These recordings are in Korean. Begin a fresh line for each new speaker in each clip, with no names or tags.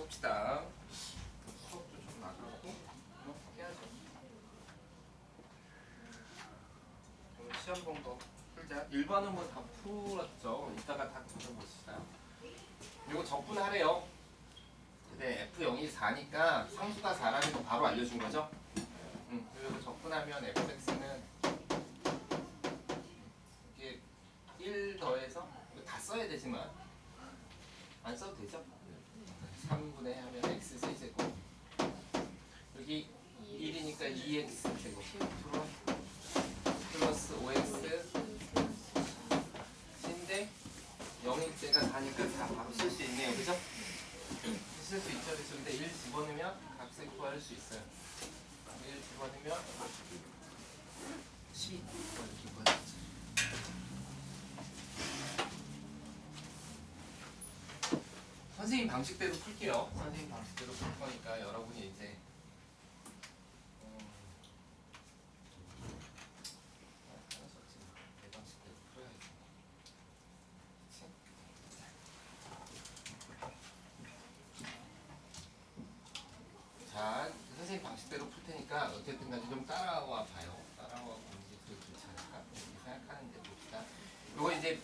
봅시다. 수업도 좀 나가고 해야죠. 오늘 시험 본 거 풀자. 1번은 뭐 다 풀었죠. 이따가 다 풀어봅시다. 이거 적분하래요. 근데 F0이 4니까 상수가 4라는 거 바로 알려준 거죠. 그리고 적분하면 fx는 이게 1 더해서 이거 다 써야 되지만 안 써도 되죠. 3분의 하면 x 세제곱 여기 1이니까 2x 제곱 플러스 5x 인데 0일 때가 4니까 4 바로 쓸 수 있네요. 그죠? 쓸 수 있죠. 그래서 근데 1 집어넣으면 값을 구할 수 있어요. 1 집어넣으면 12 이렇게 구하겠죠. 선생님 방식대로 풀게요. 선생님 방식대로 풀 거니까 여러분이 이제 내 방식대로 풀어야지. 자, 선생님 방식대로 풀 테니까 어쨌든 간에 좀 따라와 봐요. 따라와 보는 게 더 좋지 않을까? 이렇게 생각하는데 봅시다. 이거 이제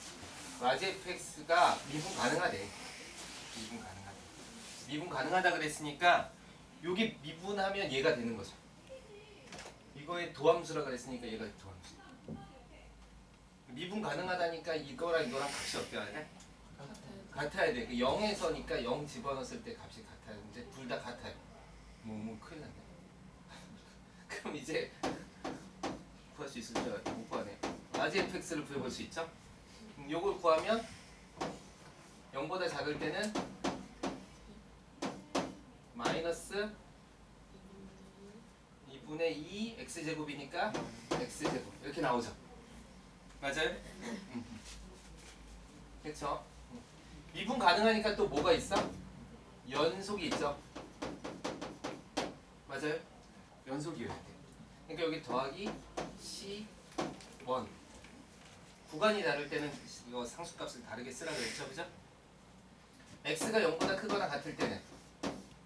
라지 fx가 미분 가능하대. 미분 가능하다. 미분 가능하다 그랬으니까 요게 미분하면 얘가 되는 거죠. 이거의 도함수라 그랬으니까 얘가 도함수. 미분 가능하다니까 이거랑 이거랑 값이 어떻게 해야 돼? 같아야 돼. 0에서니까 0 집어넣었을 때 값이 같아야 되는데 둘 다 같아요. 뭐 큰일 났네. 그럼 이제 구할 수 있을 줄 알았는데 못 구하네. 라지 fx를 구해볼 수 있죠? 요걸 구하면 0보다 작을 때는 마이너스 2분의 2 x제곱이니까 x제곱 이렇게 나오죠. 맞아요? 그렇죠? 미분 가능하니까 또 뭐가 있어? 연속이 있죠. 맞아요? 연속이어야 돼. 그러니까 여기 더하기 C1 구간이 다를 때는 이거 상수값을 다르게 쓰라 그랬죠. 그죠? x가 0보다 크거나 같을 때는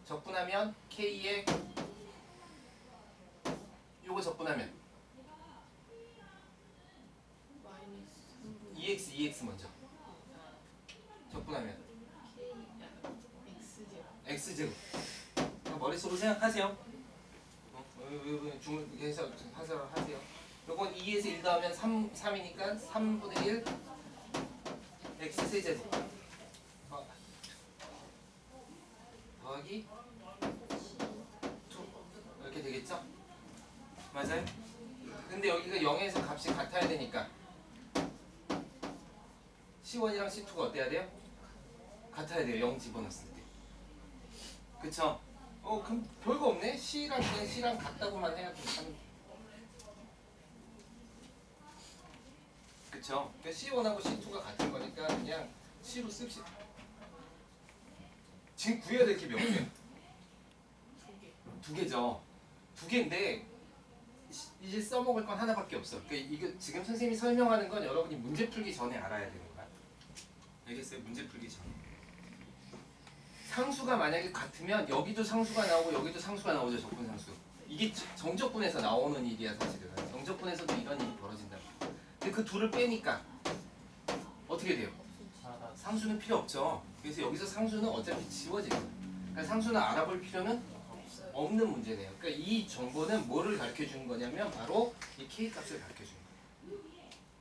적분하면 k에 요거 적분하면 2x 2x 먼저 적분하면 x제곱 머릿속으로 생각하세요. 중에서 하세요. 요건 2에서 1 더하면 3이니까 3분의 1 x세제곱 더하기 2 이렇게 되겠죠? 맞아요? 근데 여기가 0에서 값이 같아야 되니까 C1이랑 C2가 어때야 돼요? 같아야 돼요. 0 집어넣었을 때. 그쵸? 그럼 별거 없네? C랑 그냥 C랑 같다고만 해야 돼. 그쵸? 그러니까 C1하고 C2가 같은 거니까 그냥 C로 씁시다. 지금 구해야 될 게 몇 개? 두 개죠. 두 개인데 이제 써먹을 건 하나밖에 없어. 그러니까 이거 지금 선생님이 설명하는 건 여러분이 문제 풀기 전에 알아야 되는 거야. 알겠어요? 문제 풀기 전에. 상수가 만약에 같으면 여기도 상수가 나오고 여기도 상수가 나오죠. 적분상수. 이게 정적분에서 나오는 일이야 사실은. 정적분에서도 이런 일이 벌어진다. 근데 그 둘을 빼니까 어떻게 돼요? 상수는 필요 없죠. 그래서 여기서 상수는 어차피 지워질 거예요. 그러니까 상수는 알아볼 필요는 없는 문제네요. 그러니까 이 정보는 뭐를 가르쳐 주는 거냐면 바로 이 k 값을 가르쳐 주는 거예요.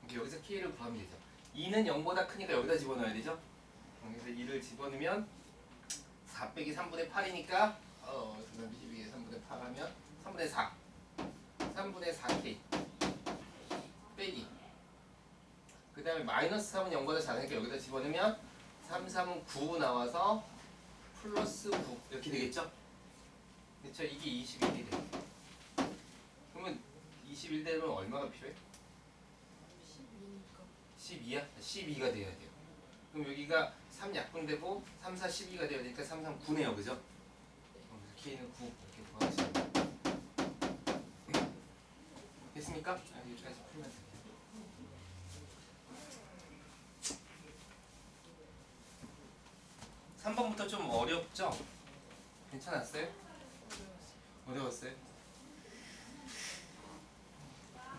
이렇게 여기서 k를 구하면 되죠. 2는 0보다 크니까 여기다 집어넣어야 되죠. 그래서 2를 집어넣으면 4 빼기 3분의 8이니까 그다음 22에 3분의 8 하면 3분의 4 3분의 4k 빼기 그 다음에 마이너스 3은 0보다 작으니까 여기다 집어넣으면 3, 3은 9 나와서 플러스 9 이렇게 되겠죠? 그렇죠? 이게 21이 돼요. 그러면 21 되면 얼마가 필요해? 12야? 12가 돼야 돼요. 그럼 여기가 3 약분되고 3, 4, 12가 돼야 되니까 3, 3, 9네요. 그죠? K는 9 이렇게 구하시면 됐습니까? 여기까지 풀면 돼요. 3번부터 좀 어렵죠? 괜찮았어요? 어려웠어요?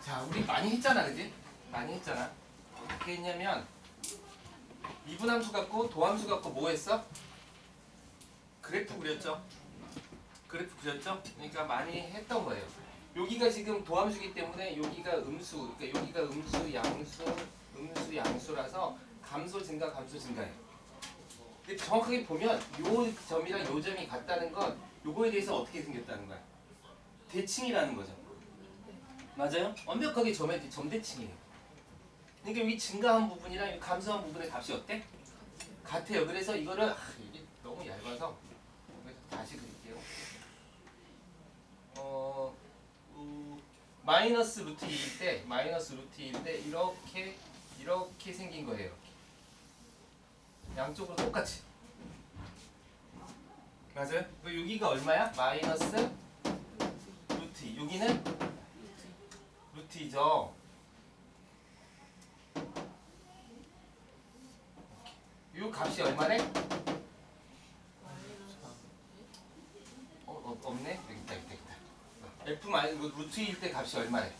자, 우리 많이 했잖아, 그지? 많이 했잖아. 어떻게 했냐면 미분함수 갖고 도함수 갖고 뭐 했어? 그래프 그렸죠? 그래프 그렸죠? 그러니까 많이 했던 거예요. 여기가 지금 도함수기 때문에 여기가 음수, 그러니까 여기가 음수, 양수라서 감소 증가, 감소 증가예요. 근데 정확하게 보면 요 점이랑 요 점이 같다는 건 요거에 대해서 어떻게 생겼다는 거야? 대칭이라는 거죠. 맞아요? 완벽하게 점대칭이에요. 그러니까 여기 증가한 부분이랑 여기 감소한 부분의 값이 어때? 같아요. 그래서 이거를 이게 너무 얇아서 다시 그릴게요. 마이너스 루트 2일 때 이렇게 생긴 거예요. 이렇게. 양쪽으로 똑같이. 맞아요? 여기가 얼마야? 마이너스 루트 2. 여기는 루트 2죠. 이 값이 얼마래? 없네? 여기 있다. F 루트 2일 때 값이 얼마래?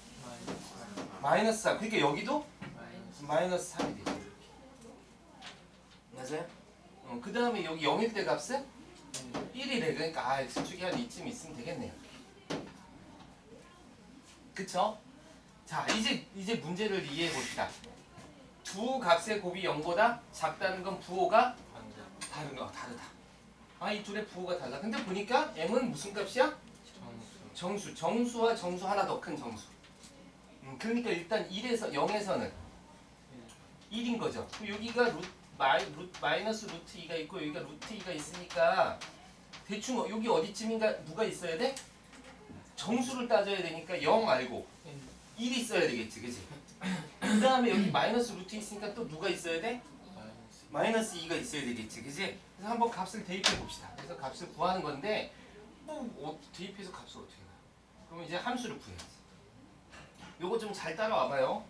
마이너스 3. 그러니까 여기도 마이너스 3이 되죠. 맞아요? 그 다음에 여기 0일 때 값은 1이래. 그러니까 X축이 한 이쯤 있으면 되겠네요. 그쵸? 자, 이제 문제를 이해해 봅시다. 두 값의 곱이 0보다 작다는 건 부호가 다르다. 이 둘의 부호가 달라. 근데 보니까 m은 무슨 값이야? 정수와 정수 하나 더 큰 정수. 그러니까 일단 1에서 0에서는 1인 거죠. 여기가 마이너스 루트 2가 있고 여기가 루트 2가 있으니까 대충 여기 어디쯤인가 누가 있어야 돼? 정수를 따져야 되니까 0 말고 1이 있어야 되겠지, 그치? 그 다음에 여기 마이너스 루트 있으니까 또 누가 있어야 돼? 마이너스 2가 있어야 되겠지, 그치? 그래서 한번 값을 대입해 봅시다. 그래서 값을 구하는 건데 대입해서 값을 어떻게 나요? 그럼 이제 함수를 구해야지. 요거 좀 잘 따라와봐요.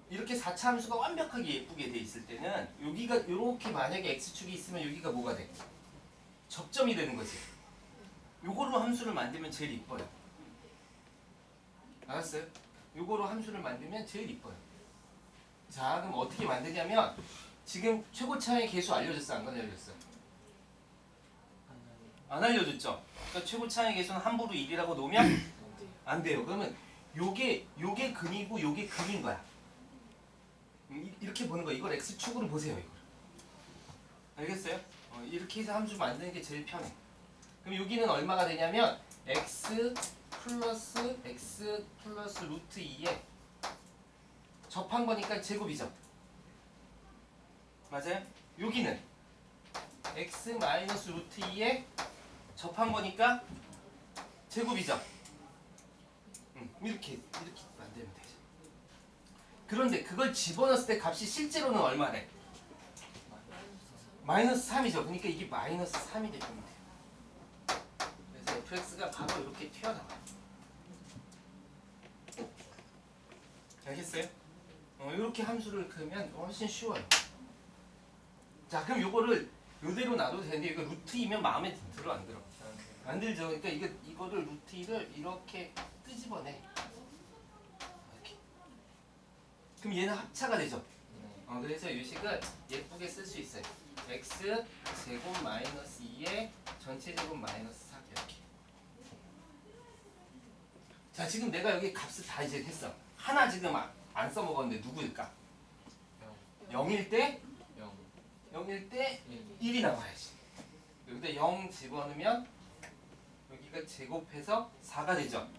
이렇게 4차 함수가 완벽하게 예쁘게 돼 있을 때는 여기가 이렇게 만약에 x축이 있으면 여기가 뭐가 돼? 접점이 되는 거지. 요거로 함수를 만들면 제일 이뻐요. 알았어요? 요거로 함수를 만들면 제일 이뻐요. 자, 그럼 어떻게 만드냐면 지금 최고차의 계수 알려줬어? 안 알려줬어? 안 알려줬죠? 그러니까 최고차의 계수는 함부로 1이라고 놓으면 안 돼요. 그러면 요게 근이고 요게 극인 거야. 이렇게 보는 거야. 이걸 x축으로 보세요. 이걸. 알겠어요? 이렇게 해서 함수 만드는 게 제일 편해. 그럼 여기는 얼마가 되냐면 x 플러스 루트 2에 접한 거니까 제곱이죠. 맞아요? 여기는 x 마이너스 루트 2에 접한 거니까 제곱이죠. 이렇게 만들면 되죠. 그런데 그걸 집어넣었을 때 값이 실제로는 얼마래? 마이너스 3이죠. 그러니까 이게 마이너스 3이 되면 돼요. 그래서 fx가 바로 이렇게 튀어나와요. 알겠어요? 이렇게 함수를 그으면 훨씬 쉬워요. 자, 그럼 요거를 요대로 놔둬도 되는데 이거 루트 2면 마음에 들어 안 들어? 안 들죠. 그러니까 이거를 루트 2를 이렇게 끄집어내. 이렇게. 그럼 얘는 합차가 되죠. 그래서 이 식을 예쁘게 쓸 수 있어요. x 제곱 마이너스 2에 전체 제곱 마이너스 4 이렇게. 자, 지금 내가 여기 값을 다 이제 했어. 하나 지금 안 써먹었는데 누구일까? 0일 때 1이 나와야지. 여기다 0 집어넣으면 여기가 제곱해서 4가 되죠.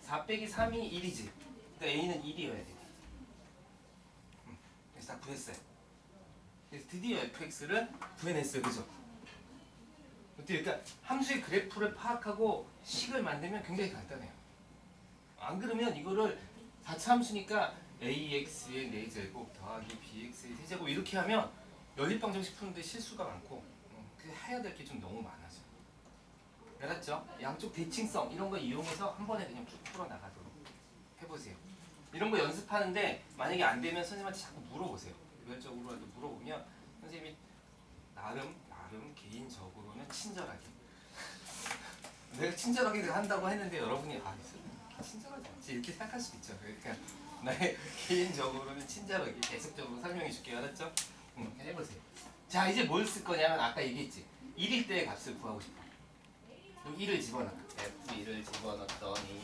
4 빼기 3이 1이지. 그러니까 a는 1이어야 돼. 그래서 다 구했어요. 그래서 드디어 fx를 구해냈어요. 그죠? 그러니까 함수의 그래프를 파악하고 식을 만들면 굉장히 간단해요. 안 그러면 이거를 4차 함수니까 ax의 4제곱 더하기 bx의 3제곱 이렇게 하면 연립방정식 푸는데 실수가 많고 해야 될 게 좀 너무 많아져. 알았죠? 양쪽 대칭성 이런 거 이용해서 한 번에 그냥 쭉 풀어나가도록 해보세요. 이런 거 연습하는데 만약에 안 되면 선생님한테 자꾸 물어보세요. 개별적으로라도 물어보면 선생님이 나름 지금 개인적으로는 친절하게 내가 친절하게 한다고 했는데 여러분이 친절하지 않지 이렇게 생각할 수 있죠. 그러니까 나의 개인적으로는 친절하게 계속적으로 설명해 줄게요. 알았죠? 해보세요. 자 이제 뭘 쓸 거냐면 아까 얘기했지 1일 때의 값을 구하고 싶어. 그럼 1을 집어넣어. F1을 집어넣었더니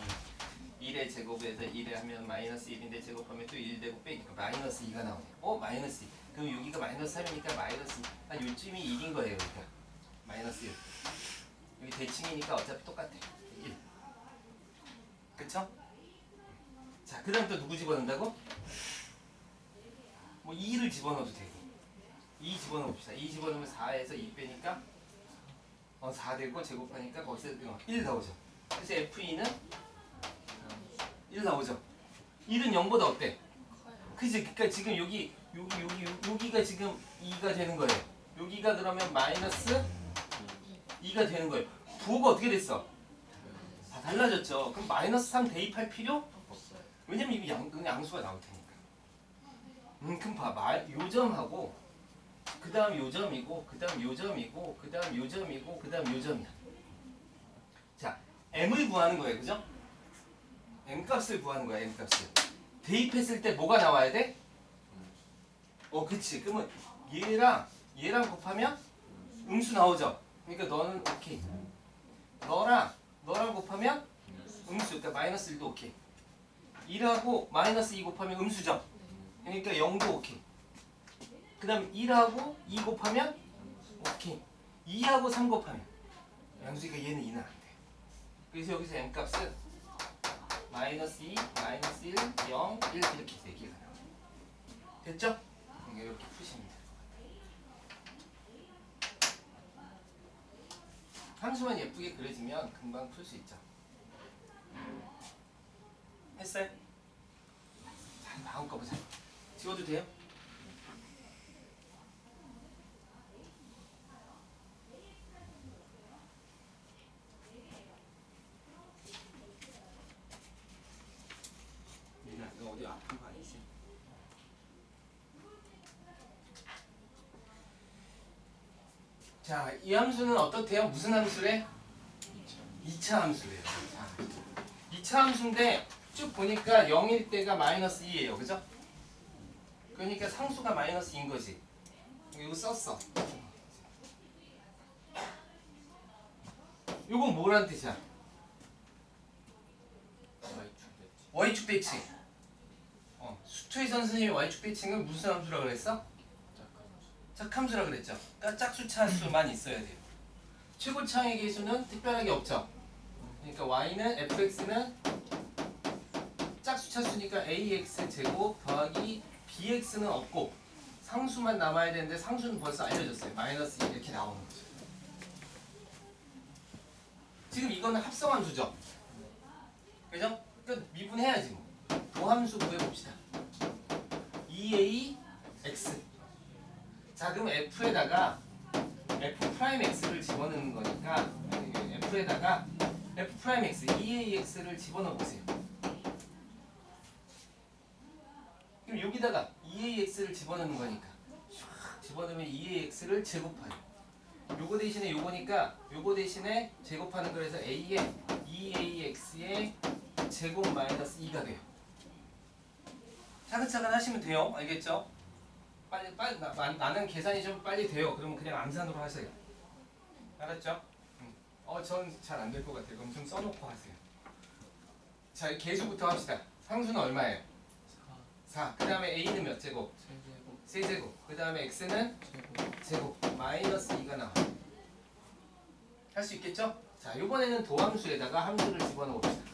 1의 제곱에서 1에 하면 마이너스 1인데 제곱하면 또 1 되고 빼니까 마이너스 2가 나오네. 마이너스 2. 그럼 여기가 마이너스 3이니까 마이너스 2. 한 요쯤이 1인 거예요. 그러니까 마이너스 1. 여기 대칭이니까 어차피 똑같아. 1. 그쵸? 자, 그 다음 또 누구 집어넣는다고? 뭐 2를 집어넣어도 되고 2 집어넣읍시다. 2 집어넣으면 4에서 2 빼니까 4 되고 제곱하니까 거기서 1 나오죠. 그래서 F2는 1 나오죠. 1은 0보다 어때? 그치? 그러니까 지금 여기가 지금 2가 되는 거예요. 여기가 그러면 마이너스 2가 되는 거예요. 부호가 어떻게 됐어? 다 달라졌죠. 그럼 마이너스 3 대입할 필요? 왜냐면 이게 양수가 나올 테니까. 그럼 봐봐. 요 점하고 그 다음 요 점이고 그 다음 요 점이고 그 다음 요 점이고 그 다음 요 점이야. 자, m을 구하는 거예요. 그죠? m값을 구하는 거야. m값을. 대입했을 때 뭐가 나와야 돼? 그치. 그러면 얘랑 곱하면 음수 나오죠. 그러니까 너는 오케이. 너랑 곱하면 음수. 그러니까 마이너스 1도 오케이. 1하고 마이너스 2 곱하면 음수죠. 그러니까 0도 오케이. 그 다음 1하고 2 곱하면 오케이. 2하고 3 곱하면 양수니까 얘는 2는 안 돼. 그래서 여기서 m값은 마이너스 2, 마이너스 1, 0, 1 이렇게 4개가 나와요. 됐죠? 이렇게 푸시면 돼요. 함수만 예쁘게 그려지면 금방 풀 수 있죠. 했어요? 자, 다음 거 보자. 지워도 돼요? 너 어디 아픈 거 아니지? 자, 이 함수는 어떻대요? 무슨 함수래? 2차 함수래요. 자, 2차 함수인데 쭉 보니까 0일 때가 마이너스 2예요. 그죠? 그러니까 상수가 마이너스 2인 거지. 이거 썼어. 이건 뭐라는 뜻이야? y축 대칭. 수투에선 선생님이 y축 대칭은 무슨 함수라고 그랬어? 짝함수라고 그랬죠. 그러니까 짝수차수만 있어야 돼요. 최고차항의 계수는 특별하게 없죠. 그러니까 y는 fx는 짝수차수니까 ax 제곱 더하기 bx는 없고 상수만 남아야 되는데 상수는 벌써 알려졌어요. 마이너스 2 이렇게 나오는 거죠. 지금 이거는 합성함수죠. 그죠? 그러니까 미분해야지 뭐. 도함수 구해봅시다. 2ax. 자, 그럼 f에다가 f'x를 집어넣는 거니까 f에다가 f'x, 2ax를 집어넣어 보세요. 그럼 여기다가 2ax를 집어넣는 거니까 집어넣으면 2ax를 제곱하요. 요거 대신에 요거니까 요거 대신에 제곱하는 거라서 a에 2ax의 제곱 마이너스 2가 돼요. 차근차근 하시면 돼요. 알겠죠? 빨리 나는 계산이 좀 빨리 돼요. 그러면 그냥 암산으로 하세요. 알았죠? 전 잘 안 될 것 같아요. 그럼 좀 써놓고 하세요. 자, 계수부터 합시다. 상수는 얼마예요? 4. 그 다음에 a는 몇 제곱? 세제곱. 그 다음에 x는 제곱. 마이너스 2가 나와요. 할 수 있겠죠? 자, 이번에는 도함수에다가 함수를 집어넣어 봅시다.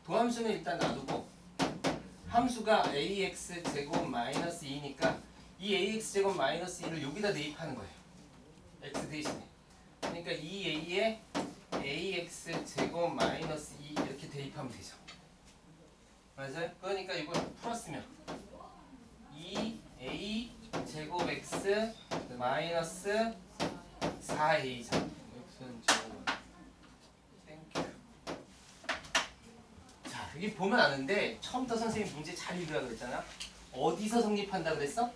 도함수는 일단 놔두고 함수가 ax 제곱 마이너스 2니까 이 ax 제곱 마이너스 2를 여기다 대입하는 거예요. x 대신에. 그러니까 2a에 ax 제곱 마이너스 2 이렇게 대입하면 되죠. 맞아요? 그러니까 이걸 풀었으면 2a 제곱 x 마이너스 4a죠. x는 제곱. 땡큐. 자, 여기 보면 아는데 처음부터 선생님 문제 잘 읽으라 그랬잖아. 어디서 성립한다 그랬어?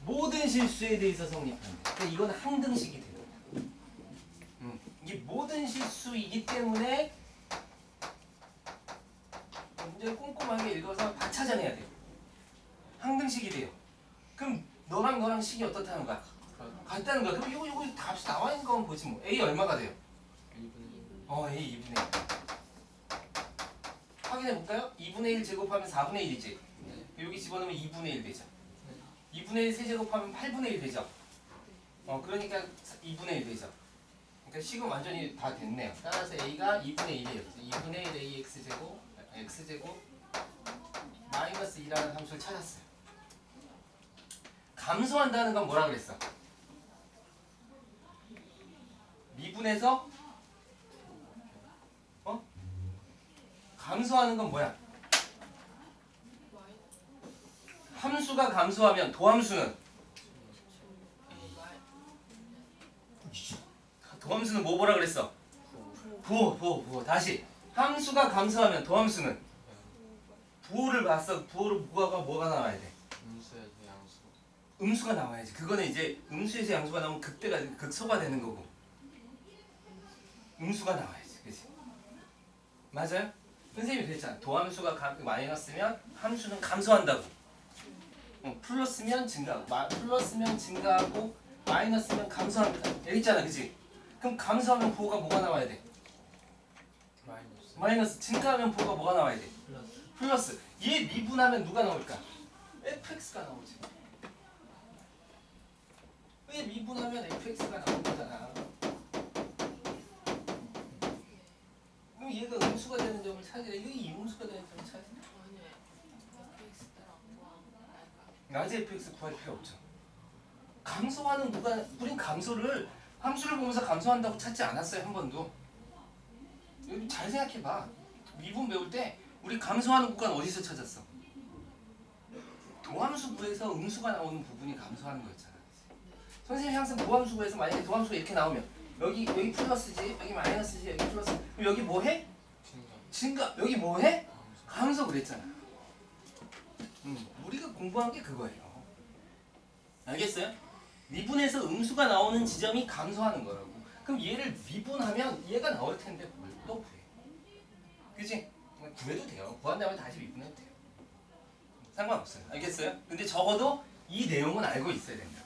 모든 실수에 대해서 성립한다. 그러니까 이건 항등식이 되는 거야. 이게 모든 실수이기 때문에 문제를 꼼꼼하게 읽어서 다 찾아내야 돼요. 항등식이 돼요. 그럼 너랑 식이 어떻다는 거야? 같다는 거야. 그럼 요거 값이 나와 있는 거면 보지 뭐. A 얼마가 돼요? A 2분의 1. 확인해 볼까요? 2분의 1 제곱하면 4분의 1이지. 여기 집어넣으면 2분의 1 되죠. 2분의 1 세제곱하면 8분의 1 되죠. 그러니까 2분의 1 되죠. 그러니까 식은 완전히 다 됐네요. 따라서 A가 2분의 1이에요. 2분의 1 AX제곱 X제곱 마이너스 2라는 함수를 찾았어요. 감소한다는 건 뭐라 그랬어? 미분에서 감소하는 건 뭐야? 함수가 감소하면 도함수는 뭐 보라 그랬어? 부호. 다시 함수가 감소하면 도함수는 부호를 봤어. 부호를 뭐가 나와야 돼?
음수에서 양수.
음수가 나와야지. 그거는 이제 음수에서 양수가 나오면 극대가 극소가 되는 거고. 음수가 나와야지. 그치? 맞아요? 선생님이 그랬잖아. 도함수가 마이너스면 함수는 감소한다고. 플러스면 증가하고 마이너스면 감소합니다. 여기 있잖아. 그치? 그럼 감소하면 부호가 뭐가 나와야 돼? 마이너스. 증가하면 부호가 뭐가 나와야 돼? 플러스. 얘 미분하면 누가 나올까? fx가 나오지. 얘 미분하면 fx가 나오는 거잖아. 그럼 얘가 음수가 되는 점을 찾으래. 이게 이음수가 되는 점을 찾으래. 낮에 fx 구할 필요 없죠. 감소하는 우린 감소를 함수를 보면서 감소한다고 찾지 않았어요. 한 번도. 여기 잘 생각해봐. 미분 배울 때 우리 감소하는 구간 어디서 찾았어? 도함수 구에서 음수가 나오는 부분이 감소하는 거였잖아. 선생님이 항상 도함수 구에서 만약에 도함수가 이렇게 나오면 여기 플러스지, 여기 마이너스지, 여기 플러스. 그럼 여기 뭐 해? 증가. 여기 뭐 해? 감소 그랬잖아. 우리가 공부한 게 그거예요. 알겠어요? 미분에서 음수가 나오는 지점이 감소하는 거라고. 그럼 얘를 미분하면 얘가 나올 텐데 뭘 또 구해? 그치? 구해도 돼요. 구한 다음에 다시 미분해도 돼요. 상관없어요. 알겠어요? 근데 적어도 이 내용은 알고 있어야 된다.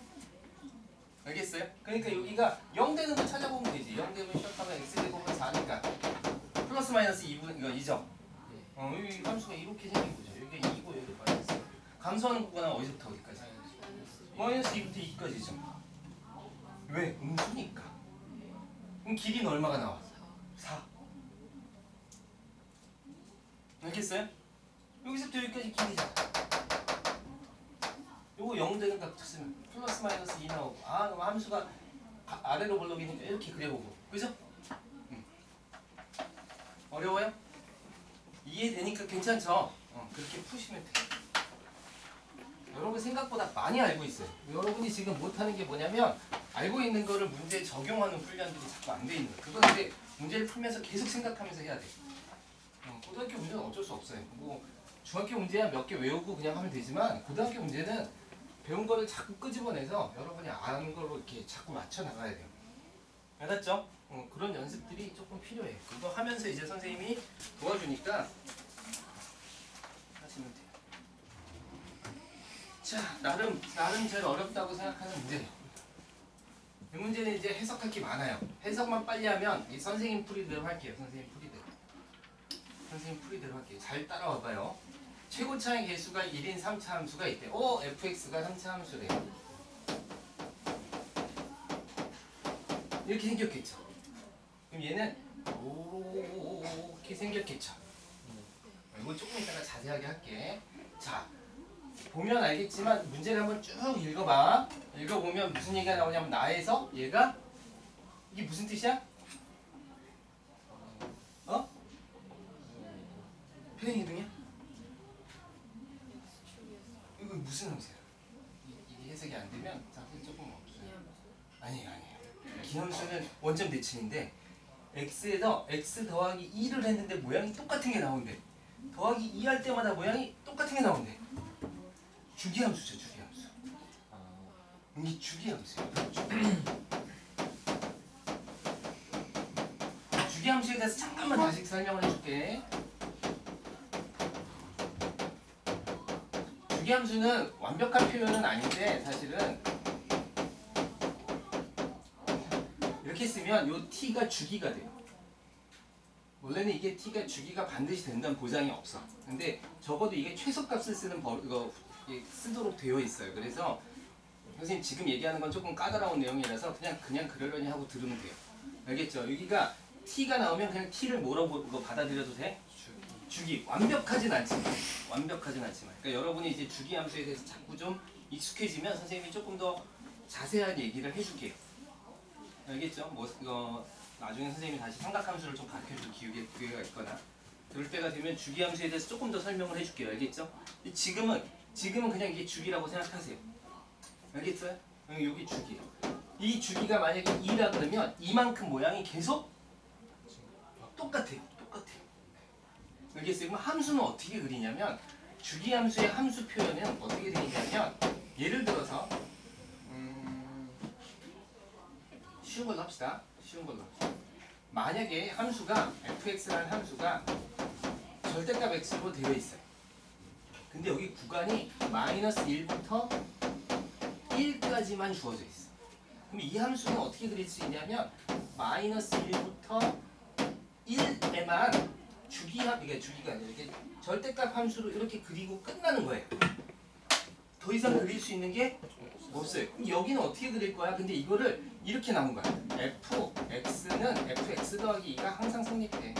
알겠어요? 그러니까 여기가 0 되는 거 찾아보면 되지. 0 되면 시작하면 x제곱은 4니까 플러스 마이너스 2분 이거 2죠? 여기 함수가 이렇게 생긴 거죠. 여기 2고 여기 마이너스. 감소하는 구간은 어디서부터 어디까지? 마이너스 2부터 2까지죠. 왜? 음수니까. 그럼 길이는 얼마가 나와? 4. 알겠어요? 여기서부터 여기까지 길이잖아. 요거 0 되는 값 쓰면 플러스 마이너스 2 나오고 그럼 함수가 아래로 볼록이니까 이렇게 그려보고 그죠? 어려워요? 이해되니까 괜찮죠? 그렇게 푸시면 돼요. 여러분 생각보다 많이 알고 있어요. 여러분이 지금 못하는 게 뭐냐면 알고 있는 거를 문제에 적용하는 훈련들이 자꾸 안 돼 있는 거예요. 그건 근데 문제를 풀면서 계속 생각하면서 해야 돼. 고등학교 문제는 어쩔 수 없어요. 뭐 중학교 문제야 몇 개 외우고 그냥 하면 되지만 고등학교 문제는 배운 거를 자꾸 끄집어내서 여러분이 아는 걸로 이렇게 자꾸 맞춰 나가야 돼요. 알았죠? 그런 연습들이 조금 필요해. 그거 하면서 이제 선생님이 도와주니까 하시면 돼요. 자, 나름 제일 어렵다고 생각하는 문제예요. 이 문제는 이제 해석할 게 많아요. 해석만 빨리 하면 이 선생님 풀이대로 할게요. 선생님 풀이대로 할게요. 잘 따라와봐요. 최고차의 개수가 1인 3차 함수가 있대. fx가 3차 함수래요. 이렇게 생겼겠죠. 그럼 얘는 이렇게 생겼겠죠. 이거 조금 이따가 자세하게 할게. 자, 보면 알겠지만 문제를 한번 쭉 읽어봐. 읽어보면 무슨 얘기가 나오냐면 나에서 얘가 이게 무슨 뜻이야? 편행이동이야? 이거 무슨 함수야? 이게 해석이 안 되면 자꾸 조금 없어요. 아니에요. 기함수는 원점 대칭인데 x에서 x 더하기 2를 했는데 모양이 똑같은 게 나온대. 더하기 2 할 때마다 모양이 똑같은 게 나온대. 주기함수죠, 주기함수. 이게 주기함수예요. 주기함수에 대해서 잠깐만 다시 설명을 해줄게. 주기함수는 완벽한 표현은 아닌데 사실은 이렇게 쓰면 요 t가 주기가 돼요. 원래는 이게 t가 주기가 반드시 된다는 보장이 없어. 근데 적어도 이게 최소값을 쓰는 이거 쓰도록 되어 있어요. 그래서 선생님 지금 얘기하는 건 조금 까다로운 내용이라서 그냥 그러려니 하고 들으면 돼요. 알겠죠? 여기가 t가 나오면 그냥 t를 뭐라고 받아들여도 돼? 주기. 완벽하진 않지만. 그러니까 여러분이 이제 주기 함수에 대해서 자꾸 좀 익숙해지면 선생님이 조금 더 자세한 얘기를 해줄게요. 알겠죠? 뭐 나중에 선생님이 다시 삼각함수를 좀 가르쳐줄 기회가 있거나 그럴 때가 되면 주기 함수에 대해서 조금 더 설명을 해줄게요. 알겠죠? 지금은 그냥 이게 주기라고 생각하세요. 알겠어요? 여기 주기. 이 주기가 만약에 2라 그러면 이만큼 모양이 계속 똑같아요. 알겠어요? 그럼 함수는 어떻게 그리냐면 주기 함수의 함수 표현은 어떻게 되냐면 예를 들어서 쉬운 걸로 합시다. 만약에 함수가 fx라는 함수가 절대값 x로 되어 있어요. 근데 여기 구간이 마이너스 1부터 1까지만 주어져 있어. 그럼 이 함수는 어떻게 그릴 수 있냐면 마이너스 1부터 1에만 주기가 아니라 이렇게 절대값 함수로 이렇게 그리고 끝나는 거예요. 더 이상 그릴 수 있는 게 없어요. 그럼 여기는 어떻게 그릴 거야? 근데 이거를 이렇게 나온 거야. fx는 fx 더하기 2가 항상 성립해.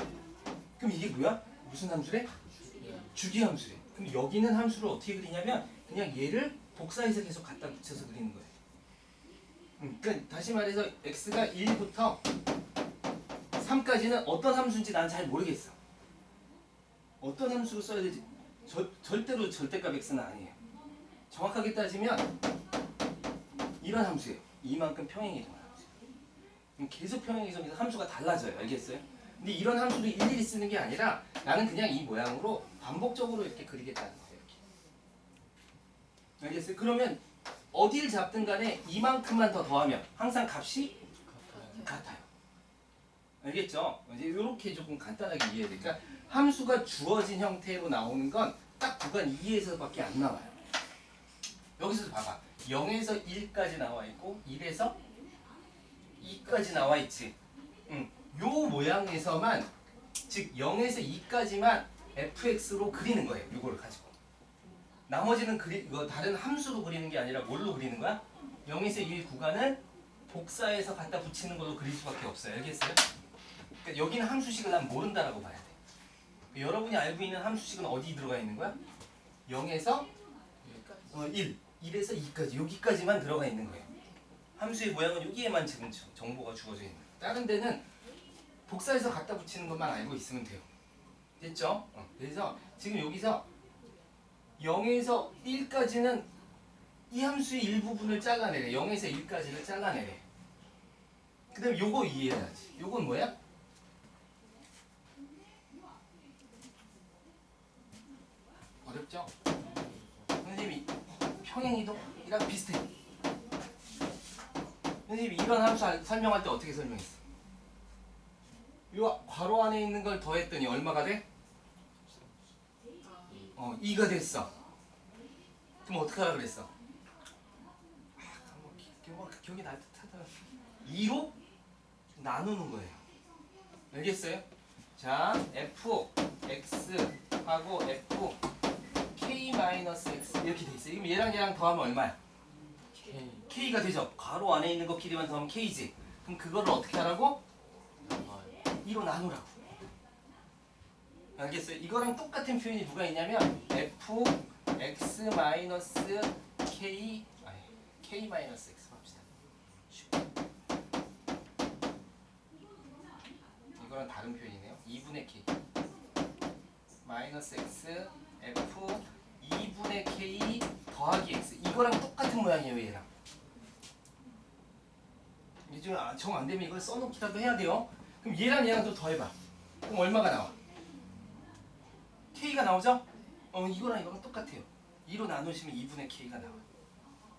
그럼 이게 뭐야? 무슨 함수래? 주기 함수래. 그럼 여기는 함수를 어떻게 그리냐면 그냥 얘를 복사해서 계속 갖다 붙여서 그리는 거예요. 그러니까 다시 말해서 x가 1부터 3까지는 어떤 함수인지 난 잘 모르겠어. 어떤 함수로 써야 되지? 절대로 절대값 x는 아니에요. 정확하게 따지면 이런 함수예요. 이만큼 평행이 되는 함수예요. 계속 평행해서 함수가 달라져요. 알겠어요? 근데 이런 함수를 일일이 쓰는 게 아니라 나는 그냥 이 모양으로 반복적으로 이렇게 그리겠다는 거예요. 이렇게. 알겠어요? 그러면 어디를 잡든 간에 이만큼만 더 더하면 항상 값이 같아요. 알겠죠? 이제 이렇게 조금 간단하게 이해해야 돼. 그러니까 함수가 주어진 형태로 나오는 건 딱 구간 2에서밖에 안 나와요. 여기서 봐봐. 0에서 1까지 나와 있고 1에서 2까지 나와 있지. 요 모양에서만 즉 0에서 2까지만 fx로 그리는 거예요. 이거를 가지고. 나머지는 이거 다른 함수로 그리는 게 아니라 뭘로 그리는 거야? 0에서 1 구간을 복사해서 갖다 붙이는 걸로 그릴 수밖에 없어요. 알겠어요? 그러니까 여기는 함수식을 난 모른다라고 봐야 돼. 여러분이 알고 있는 함수식은 어디 들어가 있는 거야? 0에서 1, 1에서 2까지 여기까지만 들어가 있는 거예요. 함수의 모양은 여기에만 지금 정보가 주어져 있는 거예요. 다른 데는 복사해서 갖다 붙이는 것만 알고 있으면 돼요. 됐죠? 그래서 지금 여기서 0에서 1까지는 이 함수의 일부분을 잘라내래. 0에서 1까지를 잘라내래. 그 다음에 요거 이해해야지. 요건 뭐야? 어렵죠? 선생님이 평행이동이랑 비슷해. 선생님이 이런 함수 설명할 때 어떻게 설명했어? 요 괄호 안에 있는 걸 더했더니 얼마가 돼? 2가 됐어. 그럼 어떻게 하라 그랬어? 기억이 날 듯하다. 2로 나누는 거예요. 알겠어요? 자, fx하고 fk-x 이렇게 돼 있어요. 그럼 얘랑 더하면 얼마야? k가 되죠? 괄호 안에 있는 거 길이만 더하면 k지. 그럼 그거를 어떻게 하라고? 2로 나누라고. 알겠어요? 이거랑 똑같은 표현이 누가 있냐면 k-x 합시다. 이거랑 다른 표현이네요. 2분의 k 마이너스 x f 2분의 k 더하기 x 이거랑 똑같은 모양이에요. 얘랑 이게 좀 정 안되면 이걸 써놓기라도 해야 돼요. 그럼 얘랑 좀 더해봐. 그럼 얼마가 나와? k가 나오죠? 이거랑 똑같아요. 2로 나누시면 2분의 k가 나와요.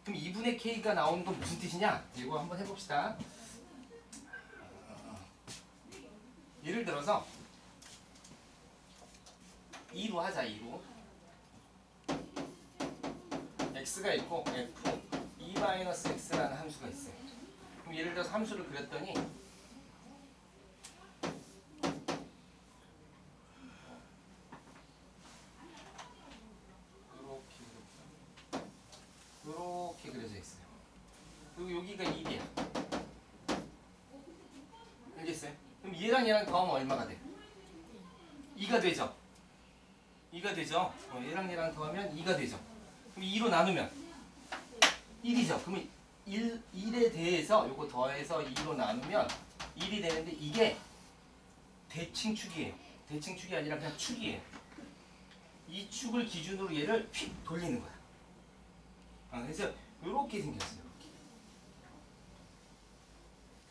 그럼 2분의 k가 나오는 건 무슨 뜻이냐? 이거 한번 해봅시다. 예를 들어서 2로 하자. 2로 x가 있고 f 2-x라는 함수가 있어요. 그럼 예를 들어서 함수를 그렸더니 이렇게 그려져 있어요. 그리고 여기가 1이야. 알겠어요? 그럼 얘랑 더하면 얼마가 돼? 2가 되죠? 2가 되죠? 얘랑 더하면 2가 되죠? 그럼 2로 나누면 1이죠? 그러면 1에 대해서 요거 더해서 2로 나누면 1이 되는데 이게 대칭축이에요. 대칭축이 아니라 그냥 축이에요. 이 축을 기준으로 얘를 휙 돌리는 거야. 그래서 이렇게 생겼어요.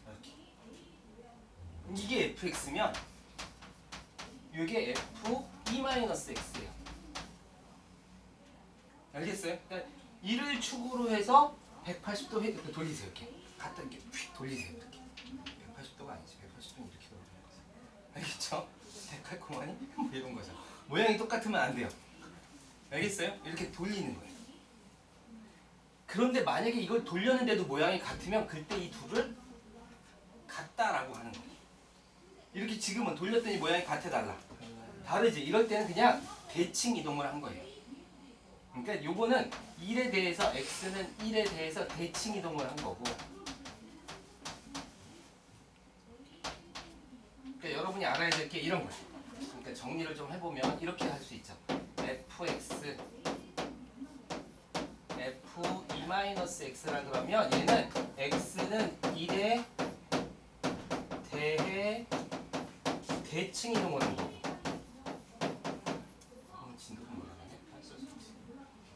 이렇게. 이게 fx면 이게 f2-x예요. 알겠어요? 그러니까 이를 축으로 해서 180도 돌리세요. 이렇게 갖다 이렇게 휙 돌리세요. 이렇게 180도가 아니지. 180도는 이렇게 돌리는 거죠. 알겠죠? 데칼코마니 뭐 이런 거죠. 모양이 똑같으면 안 돼요. 알겠어요? 이렇게 돌리는 거예요. 그런데 만약에 이걸 돌렸는데도 모양이 같으면 그때 이 둘을 같다라고 하는 거예요. 이렇게 지금은 돌렸더니 모양이 같아 달라. 다르지? 이럴 때는 그냥 대칭 이동을 한 거예요. 그러니까 요거는 1에 대해서 x는 1에 대해서 대칭 이동을 한 거고. 그러니까 여러분이 알아야 될 게 이런 거예요. 그러니까 정리를 좀 해보면 이렇게 할 수 있죠. fx f2-x라 그러면 얘는 x는 1에 대해 대칭 이동을 한 거고.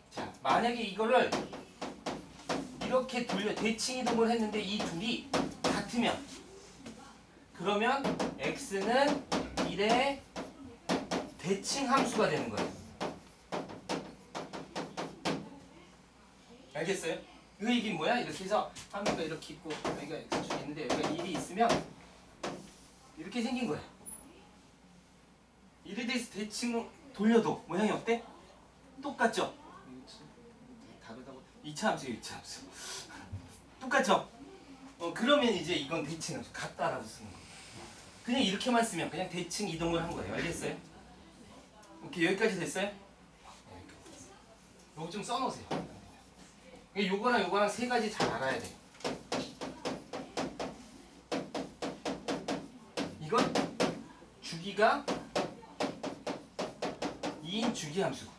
자, 만약에 이거를 이렇게 대칭 이동을 했는데 이 둘이 같으면 그러면 x는 1의 대칭 함수가 되는 거예요. 알겠어요? 그 얘기는 뭐야? 이렇게 해서 함수가 이렇게 있고 여기가 x축이 있는데 여기가 1이 있으면 이렇게 생긴 거예요. 1에 대해서 대칭 돌려도 모양이 어때? 똑같죠? 다르다고? 2차 함수예요. 2차 함수. 똑같죠? 그러면 이제 이건 대칭 함수 같다라고 쓰는 거예요. 그냥 이렇게만 쓰면 그냥 대칭 이동을 한 거예요. 알겠어요? 오케이, 여기까지 됐어요? 요거 좀 써놓으세요. 요거랑 세 가지 잘 알아야 돼. 이건 주기가 2인 주기함수고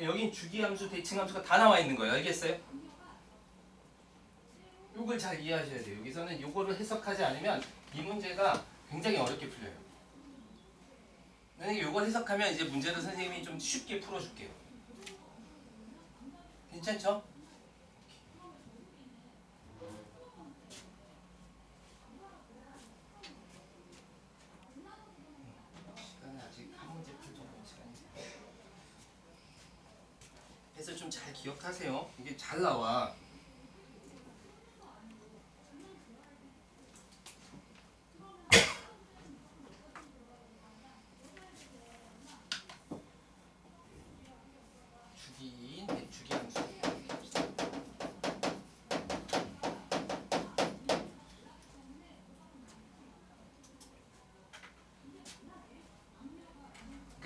여긴 주기함수, 대칭함수가 다 나와 있는 거예요. 알겠어요? 요걸 잘 이해하셔야 돼요. 여기서는 요거를 해석하지 않으면 이 문제가 굉장히 어렵게 풀려요. 만약에 요걸 해석하면 이제 문제를 선생님이 좀 쉽게 풀어줄게요. 괜찮죠? 시간은 아직 한 문제 풀 정도 시간이. 그래서 좀 잘 기억하세요. 이게 잘 나와. 주기함수.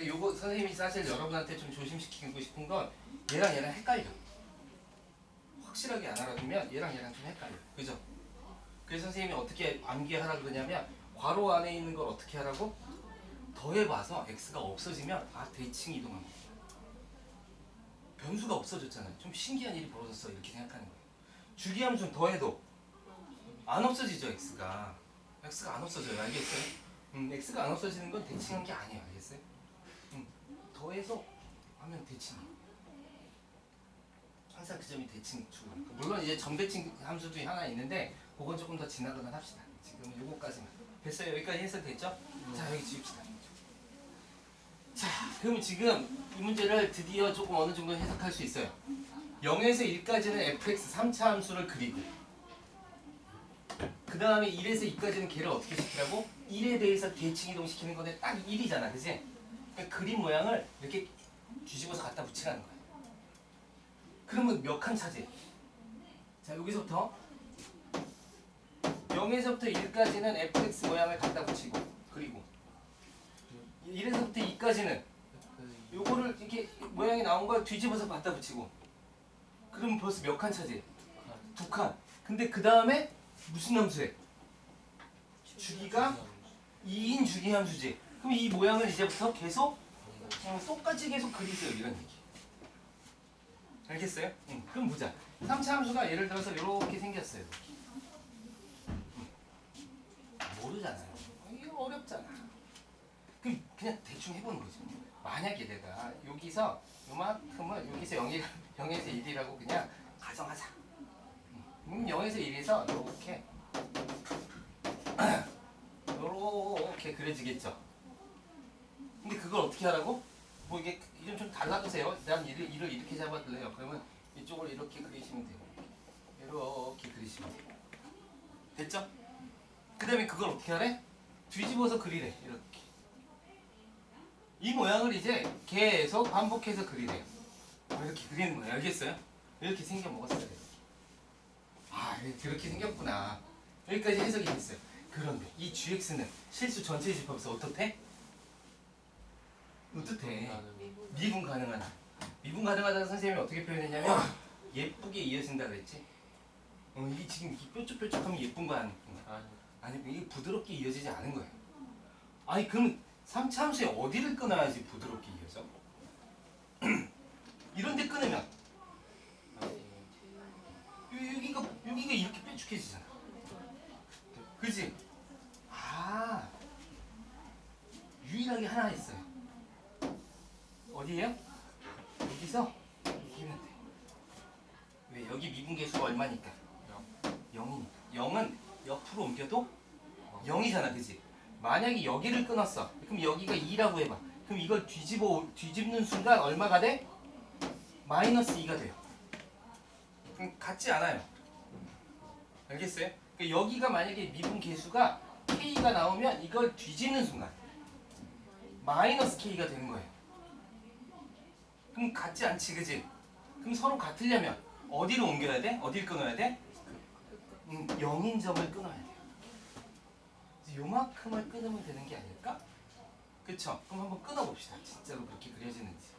요거 선생님이 사실 여러분한테 좀 조심시키고 싶은 건 얘랑 헷갈려. 확실하게 안 알아두면 얘랑 좀 헷갈려. 그죠? 그래서 선생님이 어떻게 암기하라고 그러냐면 괄호 안에 있는 걸 어떻게 하라고? 더해봐서 x가 없어지면 대칭 이동한 거야. 변수가 없어졌잖아요. 좀 신기한 일이 벌어졌어. 이렇게 생각하는 거예요. 주기함수는 더해도 안 없어지죠. x가 안 없어져요. 알겠어요? x가 안 없어지는 건 대칭한 게 아니에요. 알겠어요? 더해서 하면 대칭이에요. 항상 그 점이 대칭축으로. 물론 이제 점대칭 함수도 하나 있는데 그건 조금 더 지나가면 합시다. 지금은 요거까지만. 됐어요? 여기까지 해서 됐죠? 자, 여기 지웁시다. 자, 그러면 지금 이 문제를 드디어 조금 어느 정도 해석할 수 있어요. 0에서 1까지는 fx 3차 함수를 그리고 그 다음에 1에서 2까지는 걔를 어떻게 시키라고? 1에 대해서 대칭 이동시키는 건데 딱 1이잖아, 그지? 그러니까 그림 모양을 이렇게 뒤집어서 갖다 붙이라는 거야. 그러면 몇 칸 차지? 자, 여기서부터 0에서부터 1까지는 fx 모양을 갖다 붙이고 그리고 1에서부터 2까지는 요거를 이렇게 모양이 나온 걸 뒤집어서 갖다 붙이고 그러면 벌써 몇 칸 차지? 2칸. 근데 그 다음에 무슨 함수에? 주기가 2인 주기 함수지. 그럼 이 모양을 이제부터 계속 똑같이 계속 그리세요. 이런 얘기. 알겠어요? 그럼 보자. 3차 함수가 예를 들어서 이렇게 생겼어요. 모르잖아요. 이거 어렵잖아. 그럼 그냥 대충 해보는 거죠. 만약에 내가 여기서 요만큼은 여기서 0에서 1이라고 그냥 가정하자. 0에서 1에서 이렇게 그려지겠죠. 근데 그걸 어떻게 하라고? 뭐 이게 이름 좀 달라주세요. 난 일을 이렇게 잡아둘래요. 그러면 이쪽을 이렇게 그리시면 되고 이렇게 그리시면 되고 됐죠? 그 다음에 그걸 어떻게 하래? 뒤집어서 그리래. 이렇게 이 모양을 이제 계속 반복해서 그리래요. 이렇게 그리는 거예요. 알겠어요? 이렇게 생겨 먹었어요. 아, 그렇게 생겼구나. 여기까지 해석이 됐어요. 그런데 이 gx는 실수 전체 집합에서 어떻대? 미분 가능하다. 미분 가능하다는 선생님이 어떻게 표현했냐면 예쁘게 이어진다 그랬지. 이게 지금 뾰족뾰족하면 예쁜 거 아니야? 아니 이게 부드럽게 이어지지 않은 거예요. 아니 그럼 3차 함수에 어디를 끊어야지 부드럽게 이어져? 이런 데 끊으면 여기가 이렇게 뾰족해지잖아. 그지? 아, 유일하게 하나 있어요. 어디에요? 여기서 이기면 돼. 왜? 여기 미분계수가 얼마니까? 0이니까. 0은 옆으로 옮겨도 0이잖아, 그지? 만약에 여기를 끊었어. 그럼 여기가 2라고 해봐. 그럼 이걸 뒤집는 순간 얼마가 돼? 마이너스 2가 돼요. 그럼 같지 않아요. 알겠어요? 그러니까 여기가 만약에 미분 계수가 k가 나오면 이걸 뒤집는 순간 마이너스 k가 되는 거예요. 그럼 같지 않지, 그지? 그럼 서로 같으려면 어디로 옮겨야 돼? 어디를 끊어야 돼? 0인 점을 끊어야 돼요. 그래서 요만큼을 끊으면 되는 게 아닐까? 그쵸? 그럼 한번 끊어봅시다. 진짜로 그렇게 그려지는지.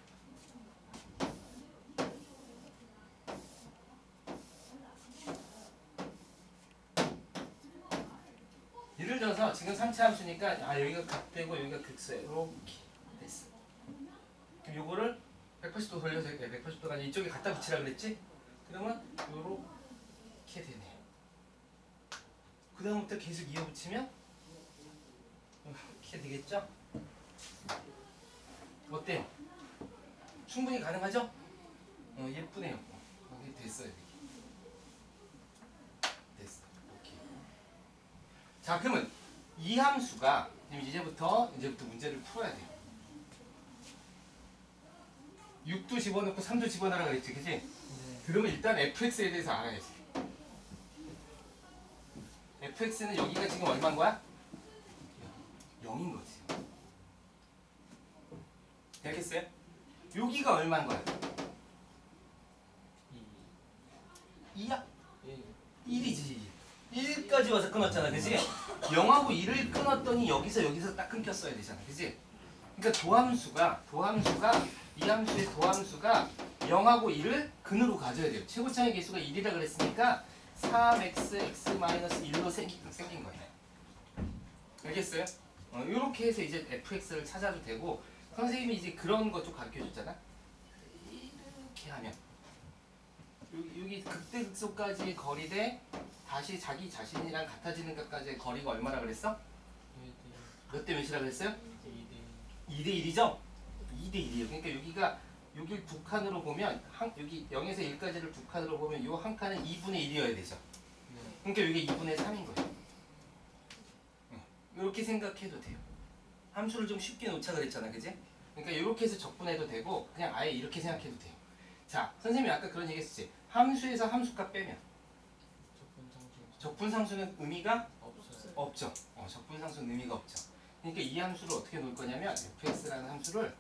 예를 들어서 지금 3차 함수니까 여기가 각되고 여기가 극소야. 이렇게 됐어. 그럼 요거를 180도 돌려서 180도가 아니라 이쪽에 갖다 붙이라 그랬지? 그러면 요렇게 되네요. 그 다음부터 계속 이어붙이면 이렇게 되겠죠? 어때요? 충분히 가능하죠? 예쁘네요. 됐어요. 됐어. 오케이. 자, 그러면 이 함수가 이제부터 문제를 풀어야 돼요. 6도 집어넣고 3도 집어넣으라 그랬지, 그치? 네. 그러면 일단 fx에 대해서 알아야지. fx는 여기가 지금 얼마인 거야? 0인 거지. 알겠어요? 여기가 얼마인 거야? 2야? 1이지. 1까지 와서 끊었잖아, 그치? 0하고 1을 끊었더니 여기서 딱 끊겼어야 되잖아, 그치? 그러니까 이 함수의 도함수가 0하고 1을 근으로 가져야 돼요. 최고차의 개수가 1이라 그랬으니까 3xx-1로 생긴 거예요. 알겠어요? 이렇게 해서 이제 fx를 찾아도 되고, 선생님이 이제 그런 거 좀 가르쳐 줬잖아. 이렇게 하면 여기 극대극소까지의 거리 대 다시 자기 자신이랑 같아지는 것까지의 거리가 얼마나 그랬어? 몇 대 몇이라 그랬어요? 2대 1이죠? 2대 1이에요. 그러니까 여기를 두 칸으로 보면 여기 0에서 1까지를 두 칸으로 보면 이 한 칸은 2분의 1이어야 되죠. 그러니까 이게 2분의 3인 거예요. 이렇게 생각해도 돼요. 함수를 좀 쉽게 놓자 그랬잖아, 그지? 그러니까 이렇게 해서 적분해도 되고 그냥 아예 이렇게 생각해도 돼요. 자, 선생님이 아까 그런 얘기 했었지. 함수에서 함수값 빼면 적분상수는 의미가 없죠. 적분상수는 의미가 없죠. 그러니까 이 함수를 어떻게 놓을 거냐면 fx라는 함수를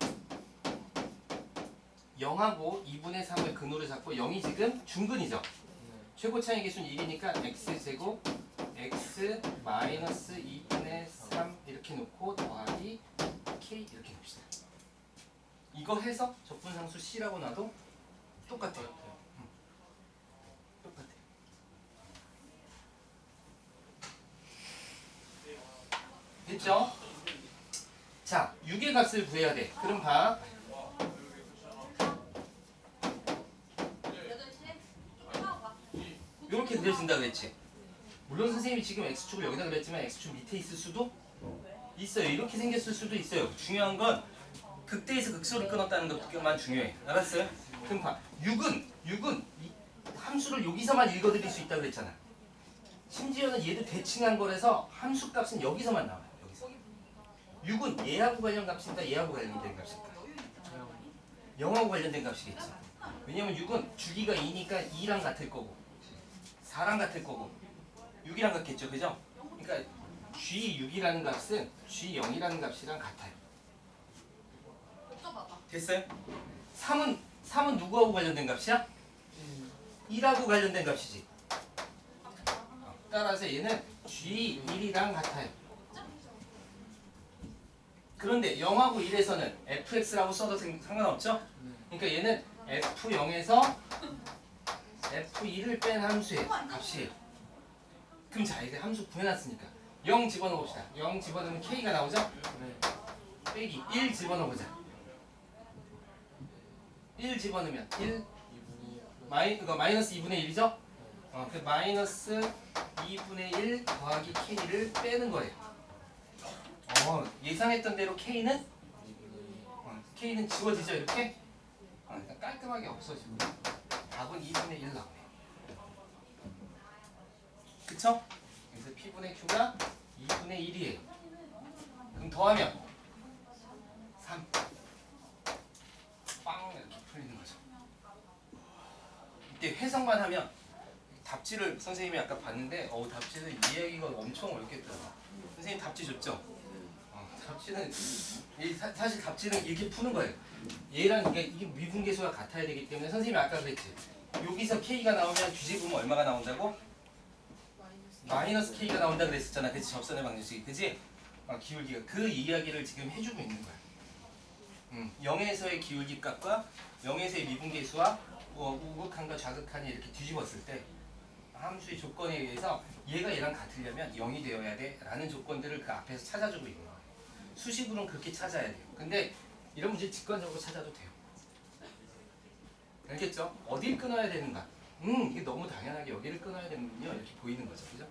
0하고 2분의 3을 근으로 잡고 0이 지금 중근이죠. 최고 차이 계수는 1이니까 x제곱 x 마이너스 2분의 3 이렇게 놓고 더하기 k 이렇게 놓읍시다. 이거 해서 적분상수 c라고 놔도 똑같아요. 똑같아요. 됐죠? 자, 6의 값을 구해야 돼. 그럼 봐. 이렇게 그려진다 그랬지. 물론 선생님이 지금 x축을 여기다 그렸지만 x축 밑에 있을 수도 있어요. 이렇게 생겼을 수도 있어요. 중요한 건 극대에서 극소를 끊었다는 것만 중요해. 알았어요? 그럼 봐. 6은 이 함수를 여기서만 읽어드릴 수 있다고 그랬잖아. 심지어는 얘도 대칭한 거라서 함수 값은 여기서만 나와요. 여기서. 6은 얘하고 관련 값이니까 얘하고 관련된 값일까? 0하고 관련된 값이겠지. 왜냐면 6은 주기가 2니까 2랑 같을 거고 4랑 같을 거고 6이랑 같겠죠. 그죠? 그러니까 G6이라는 값은 G0이라는 값이랑 같아요. 됐어요? 3은 누구하고 관련된 값이야? 1하고 관련된 값이지. 따라서 얘는 G1이랑 같아요. 그런데 0하고 1에서는 fx라고 써도 상관없죠? 그러니까 얘는 f0에서 f1을 뺀 함수의 값이에요. 그럼 자, 이제 함수 구해놨으니까 0 집어넣읍시다. 0 집어넣으면 k가 나오죠? 빼기 1 집어넣어보자. 1 집어넣으면 1 마이너스 2분의 1이죠? 그 마이너스 2분의 1 더하기 k를 빼는 거예요. 예상했던 대로 k는 지워지죠 이렇게? 그러니까 깔끔하게 없어지고 답은 2분의 1 나오네. 그쵸? 그래서 p분의 q가 2분의 1이에요. 그럼 더하면 3 빵 이렇게 풀리는 거죠. 이때 해석만 하면 답지를 선생님이 아까 봤는데 답지는 이해하기가 엄청 어렵겠더라고요. 선생님 답지 줬죠? 답지는 사실 답지는 이렇게 푸는 거예요. 얘랑 이게 미분계수가 같아야 되기 때문에 선생님이 아까 그랬지. 여기서 k가 나오면 뒤집으면 얼마가 나온다고? 마이너스 k가 나온다 그랬었잖아. 그치? 접선의 방정식이. 그치? 기울기가 그 이야기를 지금 해주고 있는 거야. 0에서의 기울기 값과 0에서의 미분계수와 우극한과 좌극한이 이렇게 뒤집었을 때 함수의 조건에 의해서 얘가 얘랑 같으려면 0이 되어야 돼 라는 조건들을 그 앞에서 찾아주고 있는 거예요. 수식으로는 그렇게 찾아야 돼요. 근데 이런 문제 직관적으로 찾아도 돼요. 알겠죠? 어딜 끊어야 되는가? 이게 너무 당연하게 여기를 끊어야 되는군요. 이렇게 보이는 거죠. 그죠?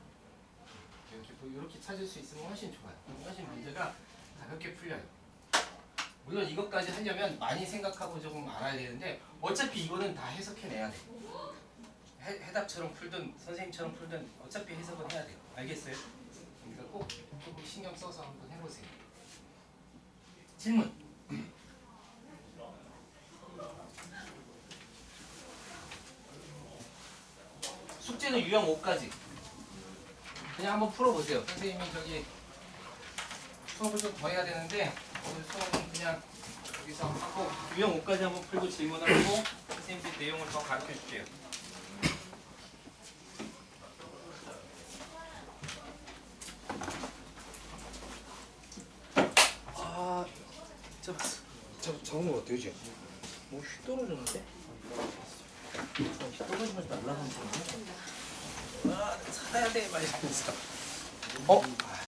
이렇게 찾을 수 있으면 훨씬 좋아요. 훨씬 문제가 가볍게 풀려요. 물론 이것까지 하려면 많이 생각하고 조금 알아야 되는데 어차피 이거는 다 해석해내야 돼. 해답처럼 풀든 선생님처럼 풀든 어차피 해석은 해야 돼요. 알겠어요? 그러니까 꼭 조금 신경 써서 한번 해보세요. 질문. 숙제는 유형 5까지. 그냥 한번 풀어보세요. 선생님이 저기 수업을 좀 더 해야 되는데 오늘 수업은 그냥 여기서 하고 유형 5까지 한번 풀고 질문하고 선생님들 내용을 더 가르쳐 줄게요.
적으면 되죠? 뭐 휘 떨어졌는데? 휘 떨어지면서 날아가는 거
살아야 돼 말이면서.